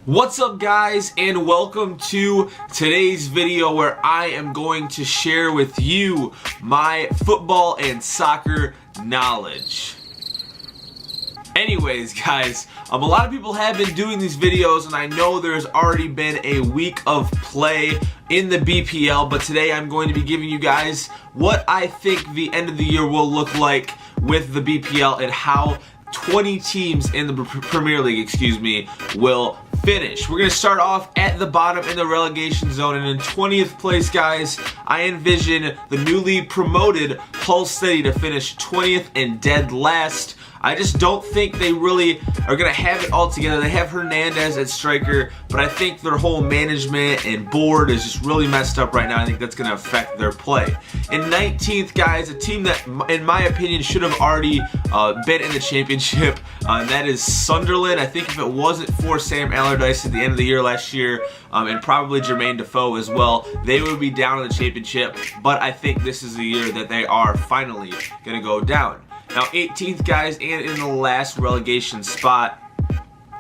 What's up, guys, and welcome to today's video where I am going to share with you my football and soccer knowledge. Anyways, guys, a lot of people have been doing these videos, and I know there's already been a week of play in the BPL, but today I'm going to be giving you guys what I think the end of the year will look like with the BPL and how 20 teams in the Premier League, will finish. We're going to start off at the bottom in the relegation zone, and in 20th place, guys, I envision the newly promoted Hull City to finish 20th and dead last. I just don't think they really are going to have it all together. They have Hernandez at striker, but I think their whole management and board is just really messed up right now. I think that's going to affect their play. In 19th, guys, a team that, in my opinion, should have already been in the championship, and that is Sunderland. I think if it wasn't for Sam Allardyce at the end of the year last year, and probably Jermaine Defoe as well, they would be down in the championship, but I think this is the year that they are finally going to go down. Now, 18th, guys, and in the last relegation spot,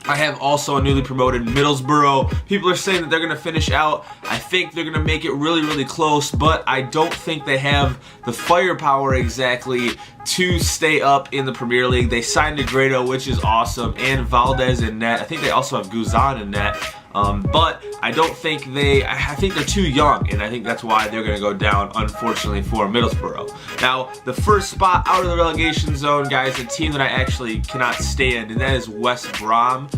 I have also a newly promoted Middlesbrough. People are saying that they're going to finish out. I think they're going to make it really, really close, but I don't think they have the firepower exactly to stay up in the Premier League. They signed Negredo, which is awesome, and Valdez in net. I think they also have Guzan in net. But I don't think I think they're too young, and I think that's why they're going to go down, unfortunately, for Middlesbrough. Now, the first spot out of the relegation zone, guys, a team that I actually cannot stand, and that is West Brom.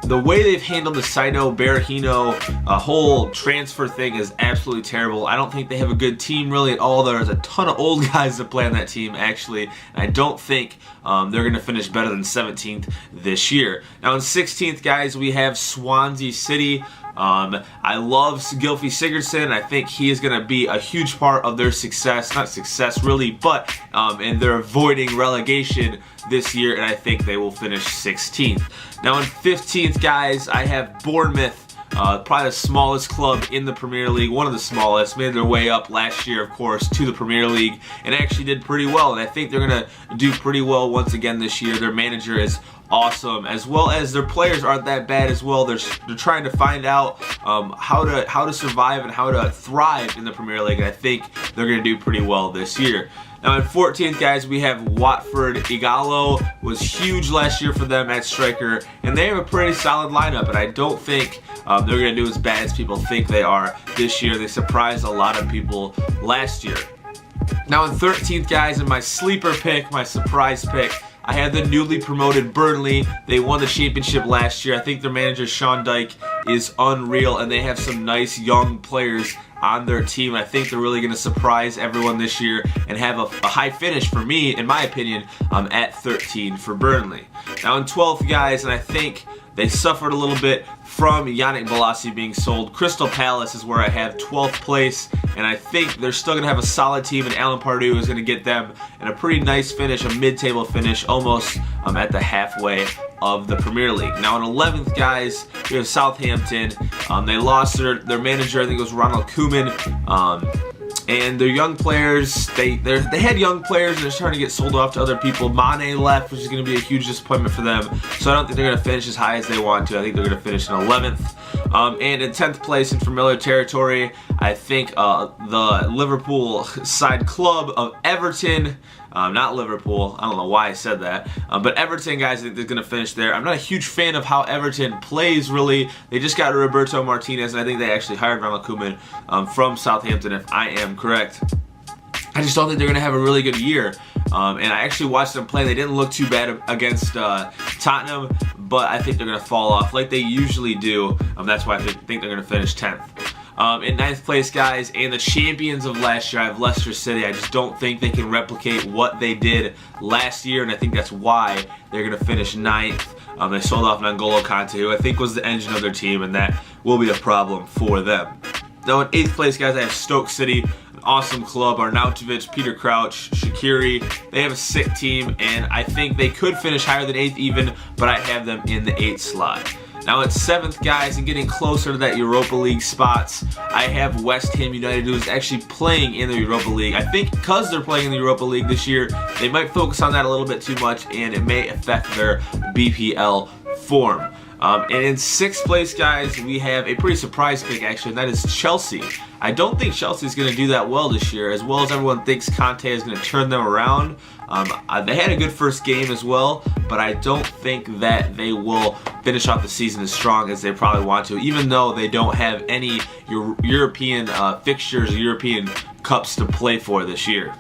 The way they've handled the Saito Berahino whole transfer thing is absolutely terrible. I don't think they have a good team really at all. There's a ton of old guys that play on that team, actually, and I don't think they're going to finish better than 17th this year. Now, in 16th, guys, we have Swansea City. I love Gylfi Sigurdsson. I think he is going to be a huge part of their success. Not success, really, but and they're avoiding relegation this year, and I think they will finish 16th. Now, in 15th, guys, I have Bournemouth. Probably the smallest club in the Premier League, one of the smallest, made their way up last year, of course, to the Premier League, and actually did pretty well, and I think they're going to do pretty well once again this year. Their manager is awesome, as well as their players aren't that bad as well. They're trying to find out how to survive and how to thrive in the Premier League, and I think they're going to do pretty well this year. Now, in 14th, guys, we have Watford. Igalo was huge last year for them at striker, and they have a pretty solid lineup, and I don't think they're going to do as bad as people think they are this year. They surprised a lot of people last year. Now, in 13th, guys, in my sleeper pick, my surprise pick, I had the newly promoted Burnley. They won the championship last year. I think their manager, Sean Dyche, is unreal, and they have some nice young players on their team. I think they're really going to surprise everyone this year and have a high finish for me, in my opinion, at 13 for Burnley. Now, in 12th, guys, and I think they suffered a little bit from Yannick Bolasie being sold. Crystal Palace is where I have 12th place, and I think they're still going to have a solid team, and Alan Pardew is going to get them in a pretty nice finish, a mid-table finish, almost at the halfway of the Premier League. Now, in 11th, guys, we have Southampton. They lost their manager, I think it was Ronald Koeman, and their young players, they had young players and they're starting to get sold off to other people. Mane left, which is going to be a huge disappointment for them, so I don't think they're going to finish as high as they want to. I think they're going to finish in 11th. And in 10th place in familiar territory, I think the Liverpool side club of Everton, not Liverpool, I don't know why I said that, but Everton, guys, I think they're going to finish there. I'm not a huge fan of how Everton plays, really. They just got Roberto Martinez, and I think they actually hired Ronald Koeman from Southampton, if I am correct. I just don't think they're going to have a really good year. And I actually watched them play. They didn't look too bad against Tottenham, but I think they're going to fall off like they usually do. That's why I think they're going to finish 10th. In 9th place, guys, and the champions of last year, I have Leicester City. I just don't think they can replicate what they did last year, and I think that's why they're going to finish 9th. They sold off N'Golo Kante, who I think was the engine of their team, and that will be a problem for them. Now, in 8th place, guys, I have Stoke City, an awesome club. Arnautovic, Peter Crouch, Shaqiri. They have a sick team, and I think they could finish higher than 8th even, but I have them in the 8th slot. Now at 7th, guys, and getting closer to that Europa League spots, I have West Ham United, who is actually playing in the Europa League. I think because they're playing in the Europa League this year, they might focus on that a little bit too much, and it may affect their BPL form. And in 6th place, guys, we have a pretty surprise pick, actually, and that is Chelsea. I don't think Chelsea's going to do that well this year, as well as everyone thinks Conte is going to turn them around. They had a good first game as well, but I don't think that they will finish off the season as strong as they probably want to, even though they don't have any European fixtures, European cups to play for this year.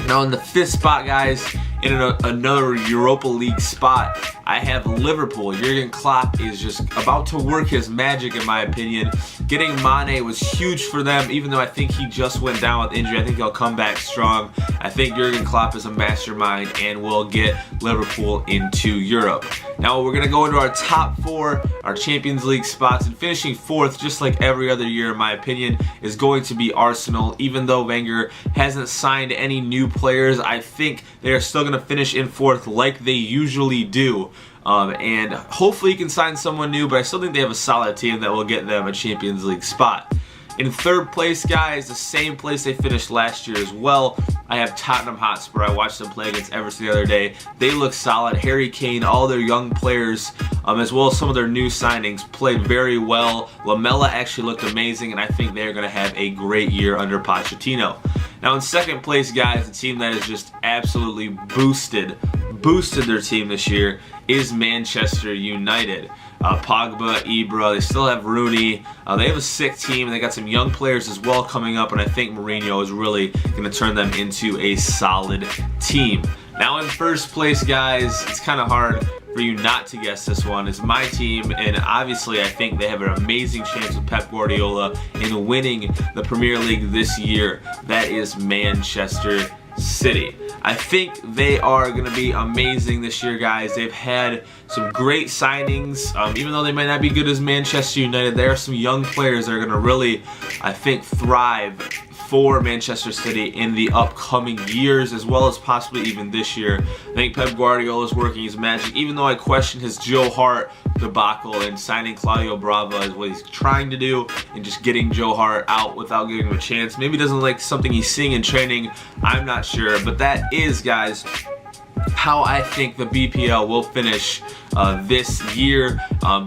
Now in the 5th spot, guys, in another Europa League spot, I have Liverpool. Jurgen Klopp is just about to work his magic, in my opinion. Getting Mane was huge for them, even though I think he just went down with injury. I think he'll come back strong. I think Jurgen Klopp is a mastermind and will get Liverpool into Europe. Now we're going to go into our top 4, our Champions League spots, and finishing 4th, just like every other year, in my opinion, is going to be Arsenal. Even though Wenger hasn't signed any new players, I think they are still going to finish in 4th like they usually do. And hopefully he can sign someone new, but I still think they have a solid team that will get them a Champions League spot. In 3rd place, guys, the same place they finished last year as well, I have Tottenham Hotspur. I watched them play against Everton the other day. They look solid. Harry Kane, all their young players, as well as some of their new signings, played very well. Lamela actually looked amazing, and I think they're going to have a great year under Pochettino. Now in 2nd place, guys, the team that has just absolutely boosted their team this year is Manchester United. Pogba, Ibra, they still have Rooney. They have a sick team, and they got some young players as well coming up, and I think Mourinho is really going to turn them into a solid team. Now in 1st place, guys, it's kind of hard for you not to guess this one. Is my team, and obviously I think they have an amazing chance with Pep Guardiola in winning the Premier League this year. That is Manchester City. I think they are going to be amazing this year, guys. They've had some great signings. Even though they might not be good as Manchester United, there are some young players that are going to really, I think, thrive for Manchester City in the upcoming years, as well as possibly even this year. I think Pep Guardiola is working his magic, even though I question his Joe Hart debacle and signing Claudio Bravo is what he's trying to do, and just getting Joe Hart out without giving him a chance. Maybe he doesn't like something he's seeing in training, I'm not sure, but that is, guys, how I think the BPL will finish this year.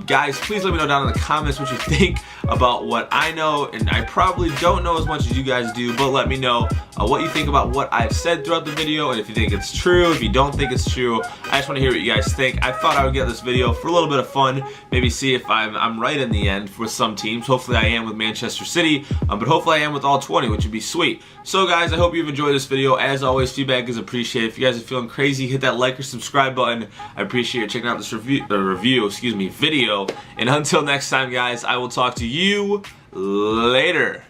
Guys, please let me know down in the comments what you think about what I know, and I probably don't know as much as you guys do, but let me know what you think about what I've said throughout the video, and if you think it's true, if you don't think it's true. I just want to hear what you guys think. I thought I would get this video for a little bit of fun, maybe see if I'm right in the end with some teams. Hopefully I am with Manchester City, but hopefully I am with all 20, which would be sweet. So guys, I hope you've enjoyed this video. As always, feedback is appreciated. If you guys are feeling crazy, hit that like or subscribe button. I appreciate you checking out this video. And until next time, guys, I will talk to you later.